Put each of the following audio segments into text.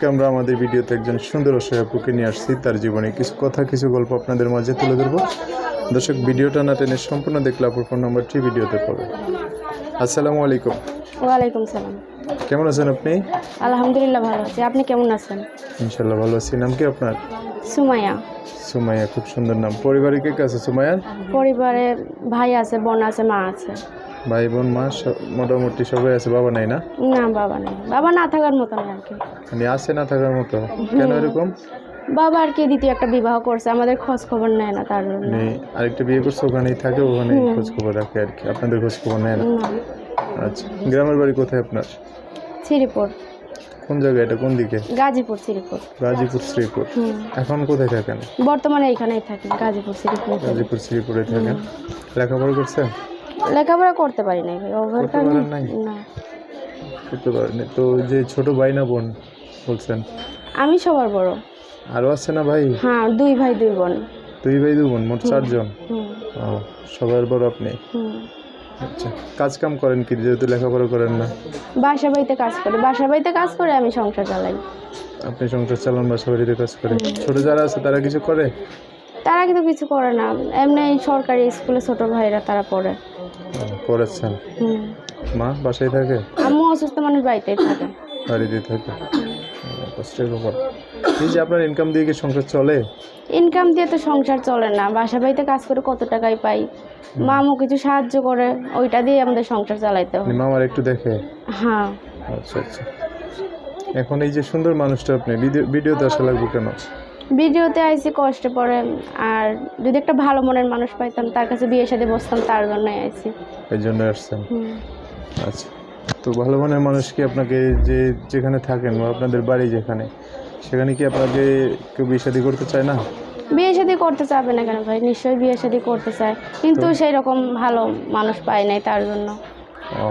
আমরা আমাদের ভিডিওতে একজন সুন্দর অসহায় আপুকে নিয়ে আসছি। তার জীবনে কিছু কথা কিছু গল্প আপনাদের মাঝে তুলে ধরবো। দর্শক, ভিডিওটা না টেনে সম্পূর্ণ দেখলে আপুর ফোন নাম্বারটি ভিডিওতে পাবে। আসসালামু আলাইকুম। ওয়ালাইকুম সালাম। কেমন আছেন আপনি? আলহামদুলিল্লাহ ভালো আছি। আপনি কেমন আছেন? ইনশাল্লাহ ভালো আছি। নাম কি আপনার? সুমাইয়া। সুমাইয়া, খুব সুন্দর নাম। পরিবারে কে কে আছে সুমাইয়ার? পরিবারের ভাই আছে, বোন আছে, মা আছে। ভাই বোন মা মোটামুটি সবাই আছে, বাবা নাই না? না, বাবা নেই। বাবা না থাকার মতো না আর কি। মানে আছে না থাকার মতো? কেন এরকম? বাবা আর কি দ্বিতীয় একটা বিবাহ করছে, আমাদের খোঁজ খবর নেয় না, তার জন্য। মানে আরেকটা বিয়ে করছে, ওখানেই থাকে, ওখানেই খোঁজ খবর রাখে আর কি, আপনাদের খোঁজ খবর নেয় না? না। আচ্ছা, গ্রামের বাড়ি কোথায় আপনার? শ্রীপুর। কোন জায়গায় এটা, কোন দিকে? গাজীপুর, শ্রীপুর। গাজীপুর শ্রীপুর। এখন কোথায় থাকেন? বর্তমানে এইখানেই থাকি, গাজীপুর, শ্রীপুর। গাজীপুর শ্রীপুরে থাকেন। লেখাপড়া করছেন? লেখাপড়া করতে পারি নাই ভাই, করতে পারেন নাই? না, করতে পারেন। তো যে ছোট ভাই না বোন বলছেন? আমি সবার বড়। আরও আছে না ভাই? হ্যাঁ, 2 ভাই 2 বোন। 2 ভাই 2 বোন, মোট 4 জন। হুম। ও, সবার বড় আপনি? হুম। আচ্ছা, কাজ কাম করেন কি, যেহেতু লেখাপড়া করেন না? বাসা বাড়িতে কাজ করি, বাসা বাড়িতে কাজ করে আমি সংসার চালাই। আপনি সংসার চালান, বাসা বাড়িতে কাজ করে? ছোট যারা আছে তারা কিছু করে? তারা কিন্তু কিছু করে না, এমনি সরকারি স্কুলে ছোট ভাইরা তারা পড়ে। পড়াচ্ছেন? মা বাসায় থাকে? আম্মু অসুস্থ মানুষ বাড়িতেই থাকে। বাড়িতে থাকে। কষ্টের ব্যাপার। এই যে আপনার ইনকাম দিয়ে কি সংসার চলে? ইনকাম দিয়ে তো সংসার চলে না, বাসা বাড়িতে কাজ করে কত টাকাই পাই। মামু কিছু সাহায্য করে, ওইটা দিয়ে আমাদের সংসার চালাইতে হয়। মামার একটু দেখে? হ্যাঁ। আচ্ছা আচ্ছা। এখন এই যে সুন্দর মানুষটা, আপনি ভিডিওতে আসা লাগবে কেন? ভিডিওতে আইছি কষ্টে পড়ে, আর যদি একটা ভালো মনের মানুষ পাইতাম তার কাছে বিয়ের সাথে বসতাম, তার জন্যই আইছি। এই জন্য আসছেন? আচ্ছা, তো ভালো মনের মানুষ কি আপনাকে, যে যেখানে থাকেন বা আপনাদের বাড়ি যেখানে, সেখানে কি আপনাকে কেউ বিয়ে শাদী করতে চায় না? বিয়ে শাদী করতে চাবে না কেন ভাই, নিশ্চয়ই বিয়ে শাদী করতে চায়, কিন্তু সেই রকম ভালো মানুষ পাই নাই, তার জন্য। ও,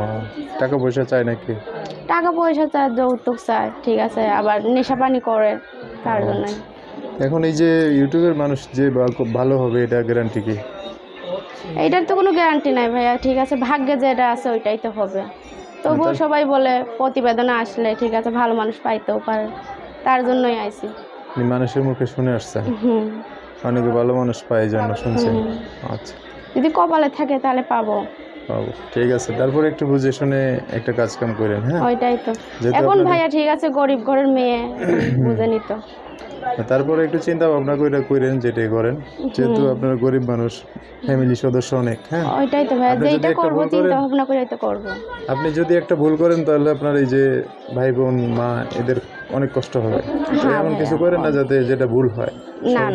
টাকা পয়সা চায় নাকি? টাকা পয়সা চায়, যৌতুক চায়, ঠিক আছে, আবার নেশা পানি করে, তার জন্যই। এখন এই যে ইউটিউবের মানুষ যে খুব ভালো হবে, এটা গ্যারান্টি কি? এইটার তো কোনো গ্যারান্টি নাই ভাইয়া, ঠিক আছে, ভাগ্যে যেটা আছে ওইটাই তো হবে। তবুও সবাই বলে প্রতিবেদনে আসলে ঠিক আছে ভালো মানুষ পাইতেও পারে, তার জন্যই আইছি। মানুষের মুখে শুনে আসছে অনেকে ভালো মানুষ পায়, এই জন্য শুনছেন? আচ্ছা, যদি কপালে থাকে তাহলে পাবো। পাবো, ঠিক আছে। তারপরে একটু বুঝে শুনে একটা কাজ কাম করেন। হ্যাঁ, ওইটাই তো এখন ভাইয়া, ঠিক আছে, গরিব ঘরের মেয়ে, বুঝে নিত। তারপরে একটু চিন্তা ভাবনা করে করেন, যেটাই করেন, যেহেতু আপনারা গরিব মানুষ, ফ্যামিলি সদস্য অনেক। হ্যাঁ, ওইটাই তো ভাইয়া, যেটা করবো চিন্তা ভাবনা করে তো করবো। আপনি যদি একটা ভুল করেন তাহলে আপনার এই যে ভাই বোন মা এদের অনেক কষ্ট হবে। এমন কিছু করেন না যাতে যেটা ভুল হয়,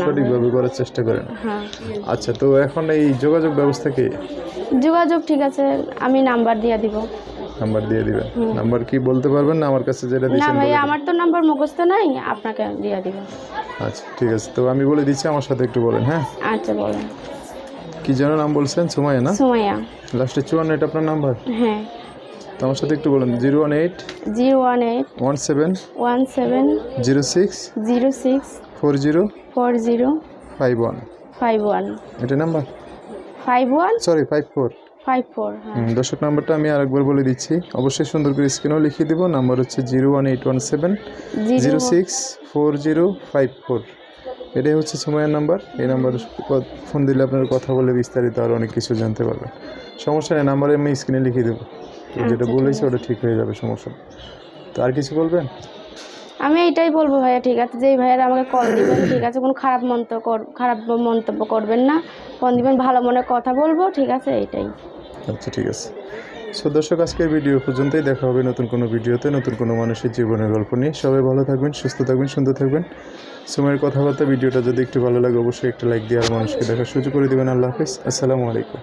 সঠিকভাবে করার চেষ্টা করেন। আচ্ছা, তো এখন এই যোগাযোগ ব্যবস্থা কি? যোগাযোগ, ঠিক আছে, আমি নাম্বার দিয়ে দিব। নাম্বার দিয়ে দিবেন? নাম্বার কি বলতে পারবেন না আমার কাছে যেটা দিয়েছেন? না ভাই, আমার তো নাম্বার মুখস্থ নাই, আপনাকে দিয়ে দিব। আচ্ছা, ঠিক আছে, তো আমি বলে দিচ্ছি, আমার সাথে একটু বলেন। হ্যাঁ, আচ্ছা বলেন। কি যেন নাম বলছেন? সুমাইয়া না? সুমাইয়া। লাস্টে 54 এটা আপনার নাম্বার? হ্যাঁ। তো আমার সাথে একটু বলেন। 018 17 06 40 51। এটা নাম্বার? 54। দর্শক, নাম্বারটা আমি আরেকবার বলে দিচ্ছি, অবশ্যই সুন্দর করে স্ক্রিনেও লিখিয়ে দেবো। নাম্বার হচ্ছে 01817 06 4054। এটাই হচ্ছে সুমাইয়ার নাম্বার। এই নাম্বার ফোন দিলে আপনার কথা বলে বিস্তারিত আর অনেক কিছু জানতে পারবেন। সমস্যা নেই, নাম্বারে আমি স্ক্রিনে লিখিয়ে দেবো, যেটা বলেছি ওটা ঠিক হয়ে যাবে, সমস্যা। তো আর কিছু বলবেন? আমি এইটাই বলবো ভাইয়া, ঠিক আছে, যেই ভাইয়ারা আমাকে কল দিবেন, ঠিক আছে, কোনো খারাপ মন্তব্য করবেন না, ফোন দিবেন, ভালো মনে কথা বলবো, ঠিক আছে, এইটাই। আচ্ছা, ঠিক আছে। সো দর্শক, আজকের ভিডিও পর্যন্তই। দেখা হবে নতুন কোনো ভিডিওতে, নতুন কোনো মানুষের জীবনের গল্প নিয়ে। সবাই ভালো থাকবেন, সুস্থ থাকবেন, সুন্দর থাকবেন। সময়ের কথাবার্তা ভিডিওটা যদি একটু ভালো লাগে অবশ্যই একটা লাইক দিয়ে আর মানুষকে দেখার সুযোগ করে দেবেন। আল্লাহ হাফিজ, আসসালামু আলাইকুম।